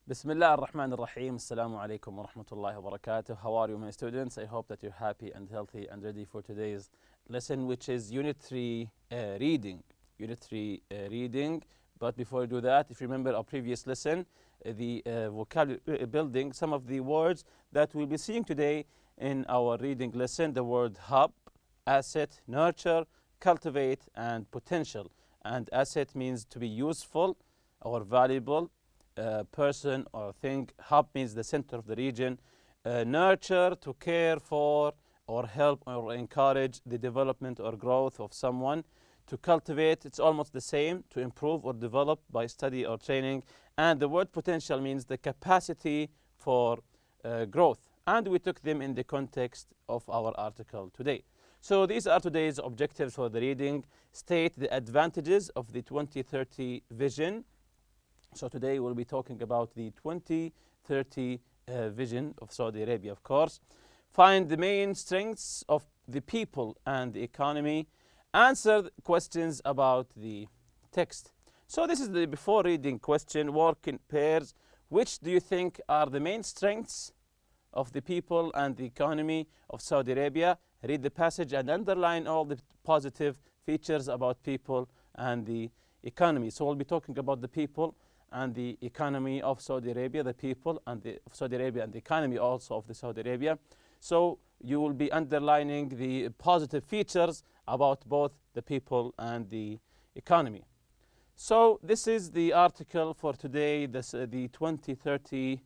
بسم الله الرحمن الرحيم. السلام عليكم ورحمة الله وبركاته. How are you, my students? I hope that you're happy and healthy and ready for today's lesson, which is Unit 3 reading. Unit 3 reading. But before we do that, if you remember our previous lesson, the vocabulary building, some of the words that we'll be seeing today in our reading lesson, the word hub, asset, nurture, cultivate, and potential. And asset means to be useful or valuable. Person or thing. Hub means the center of the region. Nurture, to care for or help or encourage the development or growth of someone. To cultivate, it's almost the same, to improve or develop by study or training. And the word potential means the capacity for growth. And we took them in the context of our article today. So these are today's objectives for the reading. State the advantages of the 2030 vision. So today we'll be talking about the 2030 vision of Saudi Arabia, of course. Find the main strengths of the people and the economy. Answer questions about the text. So this is the before reading question. Work in pairs. Which do you think are the main strengths of the people and the economy of Saudi Arabia? Read the passage and underline all the positive features about people and the economy. So we'll be talking about the people and the economy of Saudi Arabia, the people and the Saudi Arabia and the economy also of the Saudi Arabia. So you will be underlining the positive features about both the people and the economy. So this is the article for today, the 2030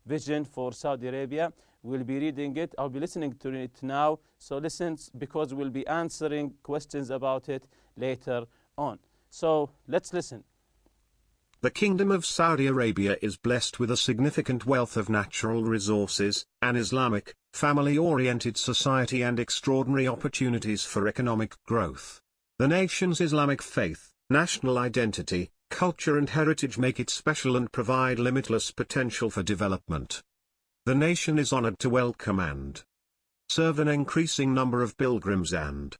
vision for Saudi Arabia. We'll be reading it. I'll be listening to it now. So listen, because we'll be answering questions about it later on. So let's listen. The Kingdom of Saudi Arabia is blessed with a significant wealth of natural resources, an Islamic, family-oriented society and extraordinary opportunities for economic growth. The nation's Islamic faith, national identity, culture and heritage make it special and provide limitless potential for development. The nation is honored to welcome and serve an increasing number of pilgrims and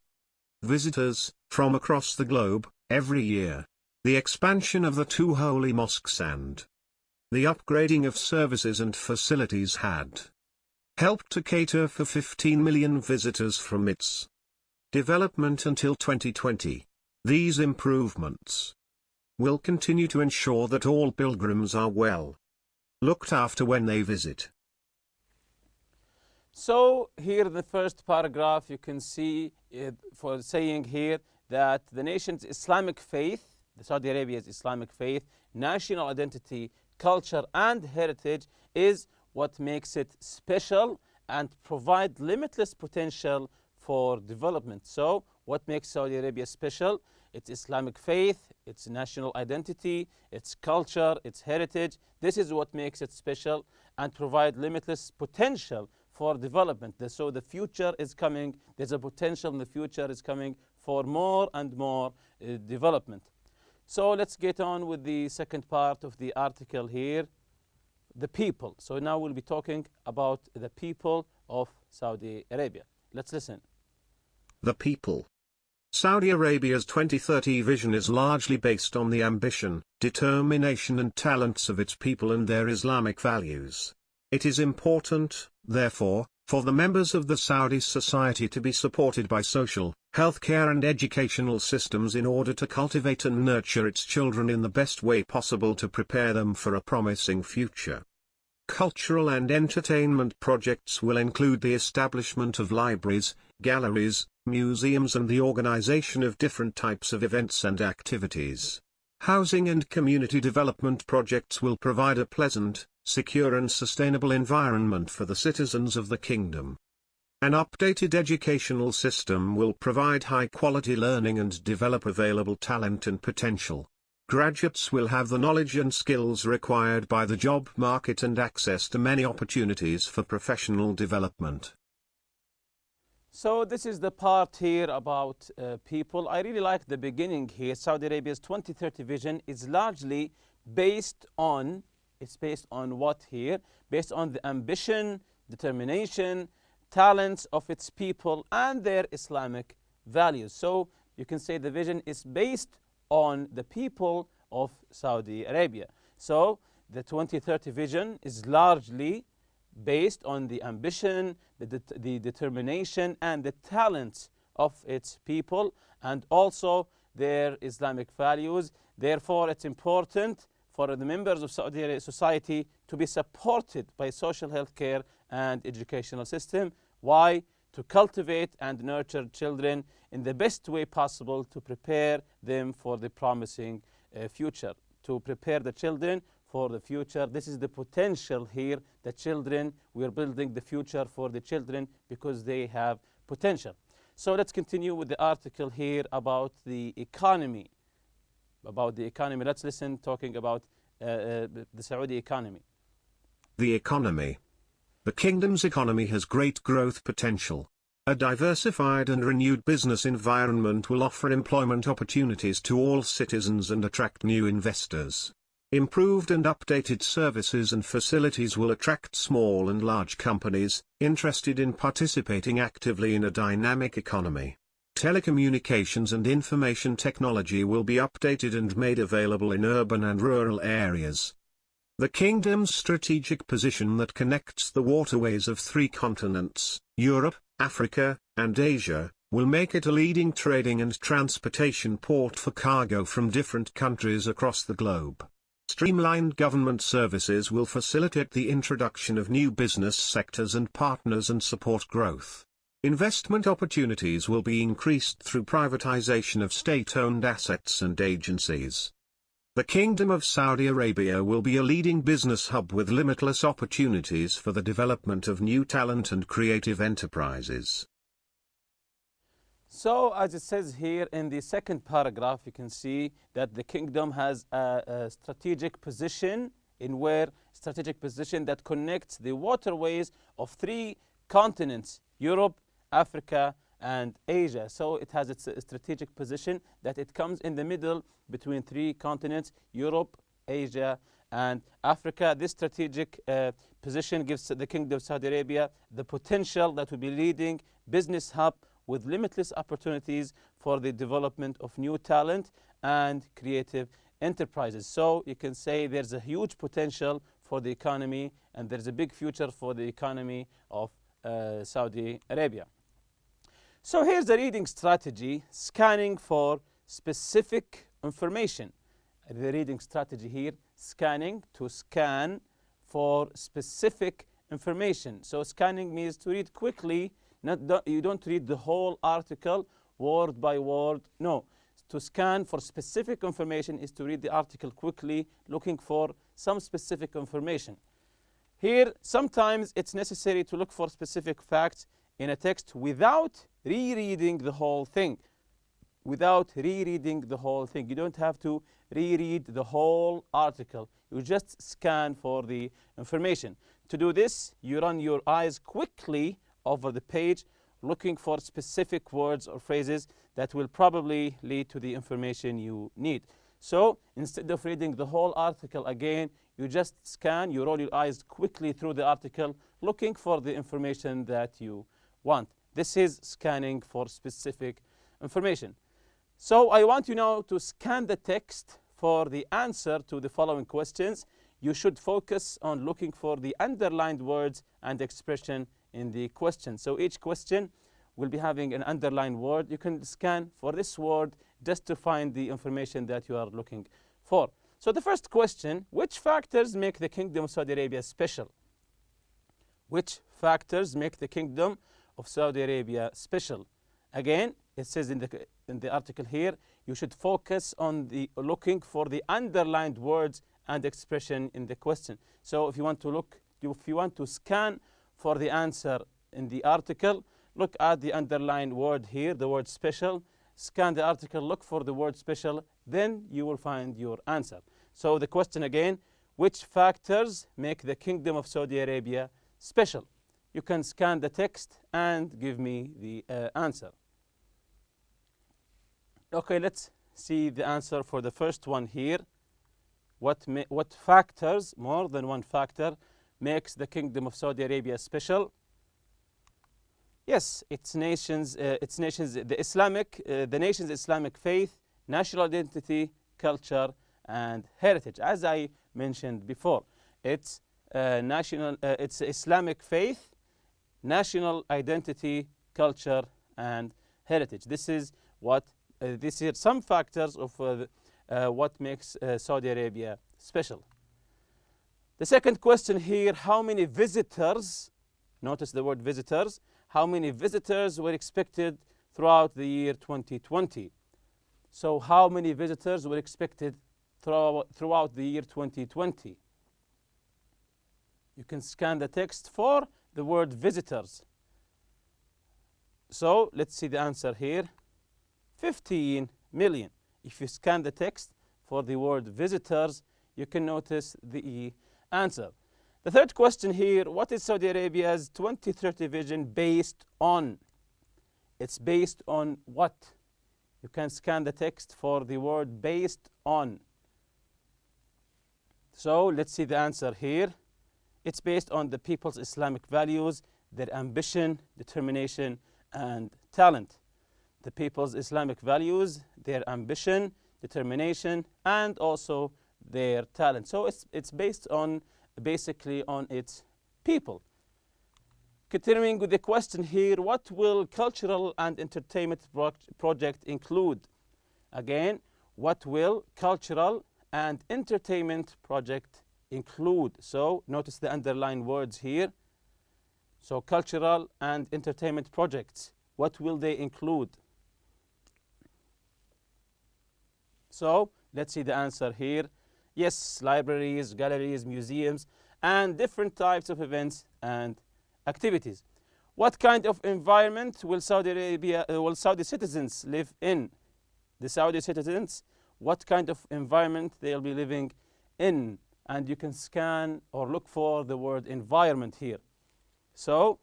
visitors from across the globe every year. The expansion of the two holy mosques and the upgrading of services and facilities had helped to cater for 15 million visitors from its development until 2020. These improvements will continue to ensure that all pilgrims are well looked after when they visit. So here in the first paragraph you can see for saying here that the nation's Islamic faith, the Saudi Arabia's Islamic faith, national identity, culture and heritage is what makes it special and provide limitless potential for development. So what makes Saudi Arabia special? Its Islamic faith, its national identity, its culture, its heritage. This is what makes it special and provide limitless potential for development. So the future is coming. There's a potential in the future is coming for more and more development. So let's get on with the second part of the article here, the people. So now we'll be talking about the people of Saudi Arabia. Let's listen. The people. Saudi Arabia's 2030 vision is largely based on the ambition, determination and talents of its people and their Islamic values. It is important, therefore, for the members of the Saudi society to be supported by social, healthcare and educational systems in order to cultivate and nurture its children in the best way possible to prepare them for a promising future. Cultural and entertainment projects will include the establishment of libraries, galleries, museums and the organization of different types of events and activities. Housing and community development projects will provide a pleasant, secure and sustainable environment for the citizens of the kingdom. An updated educational system will provide high-quality learning and develop available talent and potential. Graduates will have the knowledge and skills required by the job market and access to many opportunities for professional development. So this is the part here about people. I really like the beginning here. Saudi Arabia's 2030 vision is largely based on, it's based on what here? Based on the ambition, determination, talents of its people and their Islamic values. So you can say the vision is based on the people of Saudi Arabia. So the 2030 vision is largely based on the ambition, the determination, and the talents of its people, and also their Islamic values. Therefore, it's important for the members of Saudi society to be supported by social health care and educational system. Why? To cultivate and nurture children in the best way possible to prepare them for the promising future. To prepare the children for the future. This is the potential here. The children, we are building the future for the children because they have potential. So let's continue with the article here about the economy. Let's listen talking about the Saudi economy. The economy. The kingdom's economy has great growth potential. A diversified and renewed business environment will offer employment opportunities to all citizens and attract new investors. Improved and updated services and facilities will attract small and large companies interested in participating actively in a dynamic economy. Telecommunications and information technology will be updated and made available in urban and rural areas. The kingdom's strategic position that connects the waterways of 3 continents, Europe, Africa, and Asia, will make it a leading trading and transportation port for cargo from different countries across the globe. Streamlined government services will facilitate the introduction of new business sectors and partners and support growth. Investment opportunities will be increased through privatization of state-owned assets and agencies. The Kingdom of Saudi Arabia will be a leading business hub with limitless opportunities for the development of new talent and creative enterprises. So, as it says here in the second paragraph, you can see that the kingdom has a strategic position that connects the waterways of 3 continents, Europe, Africa, and Asia. So it has its strategic position that it comes in the middle between 3 continents, Europe, Asia, and Africa. This strategic position gives the Kingdom of Saudi Arabia the potential that will be leading business hub with limitless opportunities for the development of new talent and creative enterprises. So you can say there's a huge potential for the economy, and there's a big future for the economy of Saudi Arabia. So here's the reading strategy, scanning for specific information. The reading strategy here, scanning, to scan for specific information. So scanning means to read quickly. You don't read the whole article word by word. No. To scan for specific information is to read the article quickly, looking for some specific information. Here, sometimes it's necessary to look for specific facts in a text without rereading the whole thing. You don't have to reread the whole article. You just scan for the information. To do this, you run your eyes quickly over the page, looking for specific words or phrases that will probably lead to the information you need. So instead of reading the whole article again, you just scan, you roll your eyes quickly through the article, looking for the information that you want. This is scanning for specific information. So I want you now to scan the text for the answer to the following questions. You should focus on looking for the underlined words and expression in the question. So each question will be having an underlined word. You can scan for this word just to find the information that you are looking for. So the first question, which factors make the Kingdom of Saudi Arabia special? Which factors make the Kingdom of Saudi Arabia special? Again, it says in the article here, you should focus on looking for the underlined words and expression in the question. So if you want to scan for the answer in the article, look at the underlined word here, the word special. Scan the article, look for the word special, then you will find your answer. So the question again, which factors make the Kingdom of Saudi Arabia special? You can scan the text and give me the answer. Okay, let's see the answer for the first one here. What factors, more than one factor, makes the Kingdom of Saudi Arabia special? Yes, the nation's Islamic faith, national identity, culture, and heritage. As I mentioned before. It's it's Islamic faith, national identity, culture, and heritage. This is what these are some factors of what makes Saudi Arabia special. The second question here, how many visitors, notice the word visitors, how many visitors were expected throughout the year 2020? So how many visitors were expected throughout the year 2020? You can scan the text for the word visitors. So let's see the answer here. 15 million. If you scan the text for the word visitors, you can notice the answer. The third question here, what is Saudi Arabia's 2030 vision based on? It's based on what? You can scan the text for the word based on. So let's see the answer here. It's based on the people's Islamic values, their ambition, determination, and talent. The people's Islamic values, their ambition, determination, and also their talent. So it's based on basically on its people. Continuing with the question here, what will cultural and entertainment project include? Again, what will cultural and entertainment project include? So notice the underlined words here. So cultural and entertainment projects, what will they include? So let's see the answer here. Yes, libraries, galleries, museums, and different types of events and activities. What kind of environment will Saudi citizens live in? The Saudi citizens, what kind of environment they'll be living in? And you can scan or look for the word environment here. So,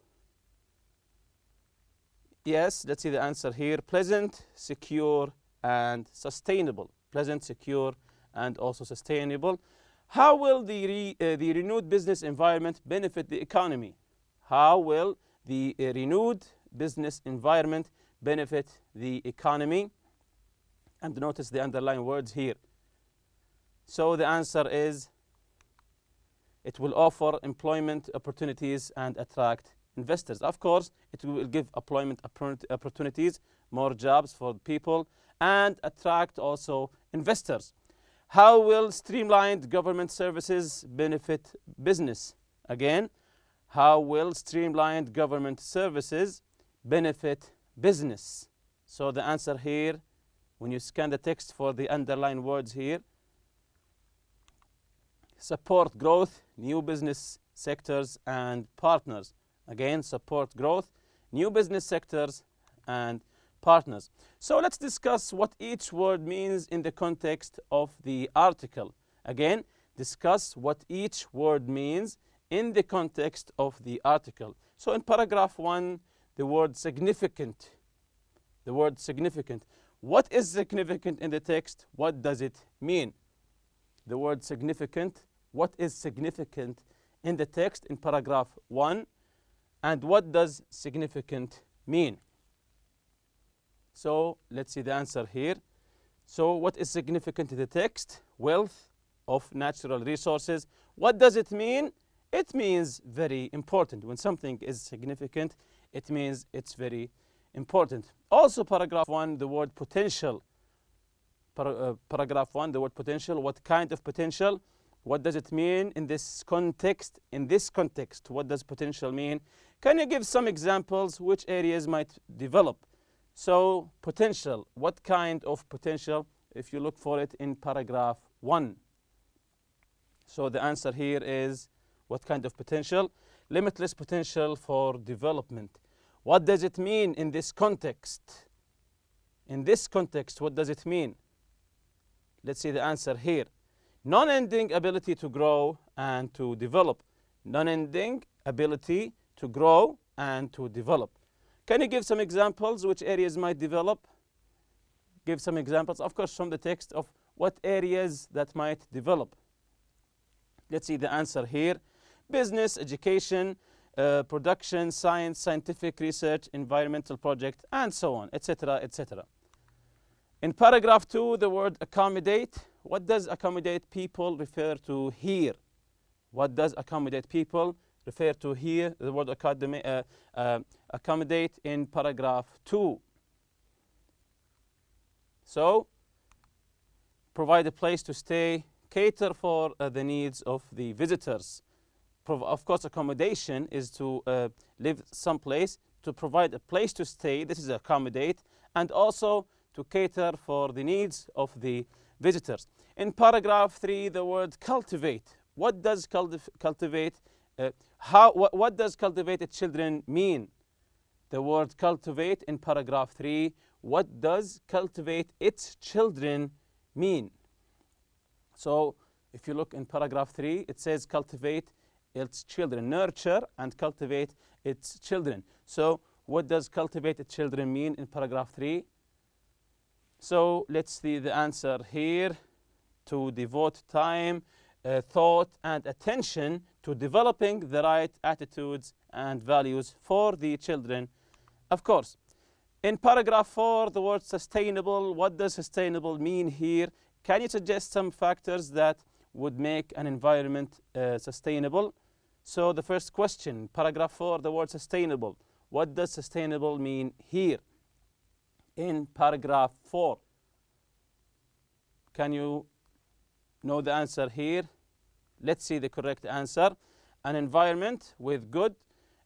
yes, let's see the answer here. Pleasant, secure, and sustainable. Pleasant, secure, and also sustainable. How will the renewed business environment benefit the economy? How will the renewed business environment benefit the economy? And notice the underlined words here. So the answer is, it will offer employment opportunities and attract investors. Of course, it will give employment opportunities, more jobs for people, and attract also investors. How will streamlined government services benefit business? Again, how will streamlined government services benefit business? So the answer here, when you scan the text for the underlined words here, support growth, new business sectors and partners. Again, support growth, new business sectors and partners. So let's discuss what each word means in the context of the article. Again, discuss what each word means in the context of the article. So in paragraph 1, the word significant. The word significant. What is significant in the text? What does it mean? The word significant. What is significant in the text in paragraph 1? And what does significant mean? So let's see the answer here. So what is significant in the text? Wealth of natural resources. What does it mean? It means very important. When something is significant, it means it's very important. Also paragraph 1, the word potential. Paragraph 1, the word potential. What kind of potential? What does it mean in this context? In this context, what does potential mean? Can you give some examples which areas might develop? So potential, what kind of potential? If you look for it in paragraph 1. So the answer here is, what kind of potential? Limitless potential for development. What does it mean in this context? In this context, what does it mean? Let's see the answer here. Non-ending ability to grow and to develop. Non-ending ability to grow and to develop. Can you give some examples which areas might develop? Give some examples, of course, from the text of what areas that might develop. Let's see the answer here. Business, education, production, science, scientific research, environmental project, and so on, etc., etc. In paragraph 2, the word accommodate. what does accommodate people refer to here? What does accommodate people refer to here? The word accommodate in paragraph 2. So, provide a place to stay, cater for the needs of the visitors. Of course, accommodation is to live someplace, to provide a place to stay, this is accommodate, and also to cater for the needs of the visitors. In paragraph 3, the word cultivate. What does cultivate? What does cultivated children mean? The word cultivate in paragraph 3. What does cultivate its children mean? So, if you look in paragraph 3, it says cultivate its children, nurture and cultivate its children. So, what does cultivate its children mean in paragraph 3? So, let's see the answer here. To devote time, thought and attention to developing the right attitudes and values for the children, of course. In paragraph 4, the word sustainable. What does sustainable mean here? Can you suggest some factors that would make an environment sustainable? So the first question, paragraph 4, the word sustainable. What does sustainable mean here? In paragraph 4. Can you know the answer here? Let's see the correct answer. An environment with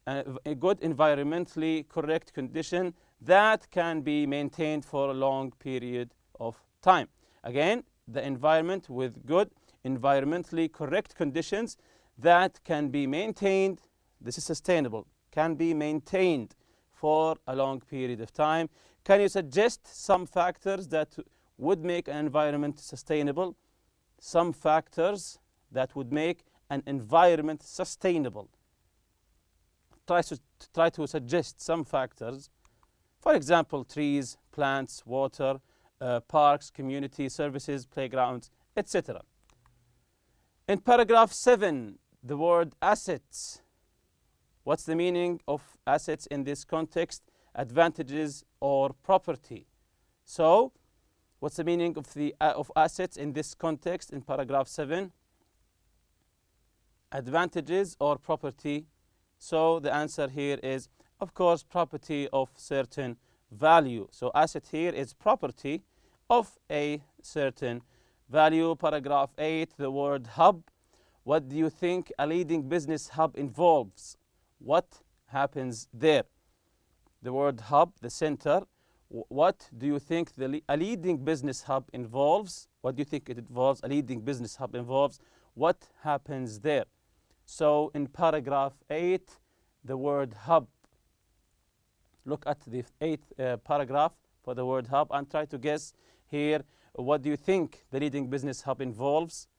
a good environmentally correct condition that can be maintained for a long period of time. Again, the environment with good environmentally correct conditions that can be maintained, this is sustainable, can be maintained for a long period of time. Can you suggest some factors that would make an environment sustainable? Some factors that would make an environment sustainable. Try to suggest some factors. For example, trees, plants, water, parks, community services, playgrounds, etc. In paragraph 7, the word assets. What's the meaning of assets in this context? Advantages or property. So, what's the meaning of assets in this context in paragraph 7? Advantages or property. So the answer here is, of course, property of certain value. So asset here is property of a certain value. Paragraph 8, the word hub. What do you think a leading business hub involves? What happens there? The word hub, the center. What do you think a leading business hub involves? What do you think it involves? A leading business hub involves. What happens there? So in paragraph 8, the word hub. Look at the 8th paragraph for the word hub and try to guess here, what do you think the leading business hub involves?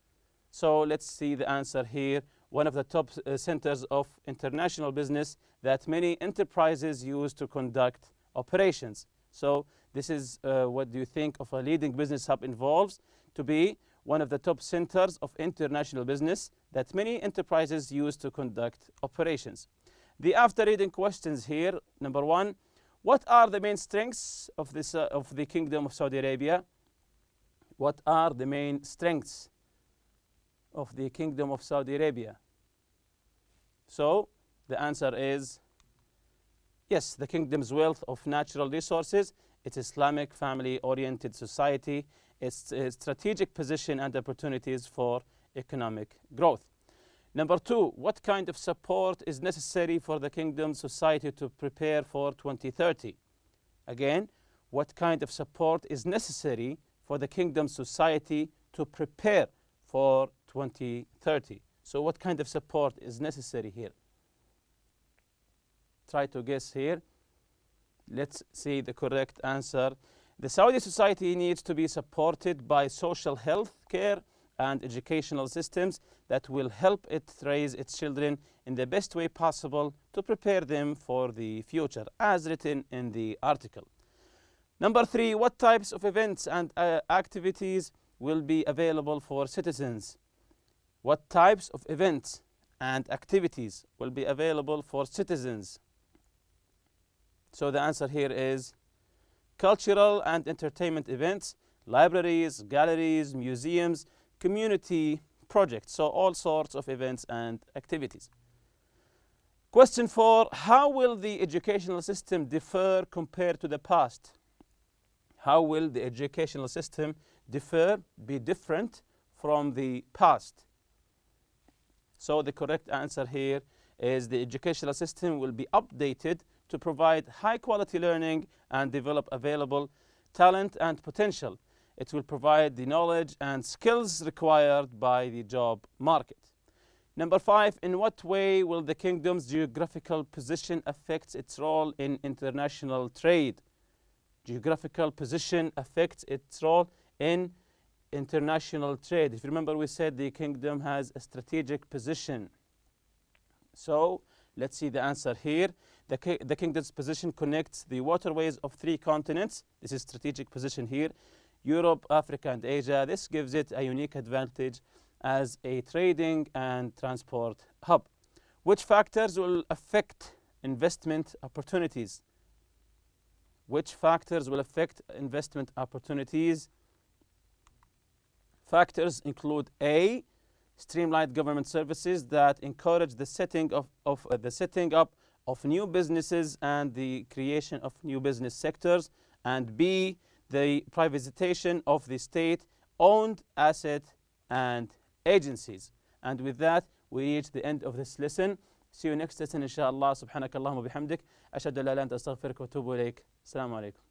So let's see the answer here. One of the top centers of international business that many enterprises use to conduct operations. So this is what do you think of a leading business hub involves? To be one of the top centers of international business that many enterprises use to conduct operations. The after reading questions here, number 1, what are the main strengths of the Kingdom of Saudi Arabia? What are the main strengths of the Kingdom of Saudi Arabia? So the answer is yes, the kingdom's wealth of natural resources, its Islamic family-oriented society, its strategic position and opportunities for economic growth. Number 2, what kind of support is necessary for the kingdom's society to prepare for 2030? Again, what kind of support is necessary for the kingdom's society to prepare for 2030? So what kind of support is necessary here? Try to guess here. Let's see the correct answer. The Saudi society needs to be supported by social health care and educational systems that will help it raise its children in the best way possible to prepare them for the future, as written in the article. Number 3, what types of events and activities will be available for citizens? What types of events and activities will be available for citizens? So the answer here is cultural and entertainment events libraries, galleries, museums, community projects, so all sorts of events and activities. Question 4, how will the educational system differ compared to the past? How will the educational system be different from the past? So the correct answer here is the educational system will be updated to provide high quality learning and develop available talent and potential. It will provide the knowledge and skills required by the job market. Number 5, in what way will the kingdom's geographical position affect its role in international trade? Geographical position affects its role in international trade. If you remember, we said the kingdom has a strategic position. So let's see the answer here. The kingdom's position connects the waterways of 3 continents. This is strategic position here. Europe, Africa, and Asia. This gives it a unique advantage as a trading and transport hub. Which factors will affect investment opportunities? Which factors will affect investment opportunities? Factors include A, streamlined government services that encourage the setting up of new businesses and the creation of new business sectors, and B, the privatization of the state-owned asset and agencies. And with that, we reach the end of this lesson. See you next lesson, inshallah. Subhanakallahumma bihamdik. Ashhadu an la ilaha illa anta astaghfiruka wa atubu ilayk. Assalamu alaikum.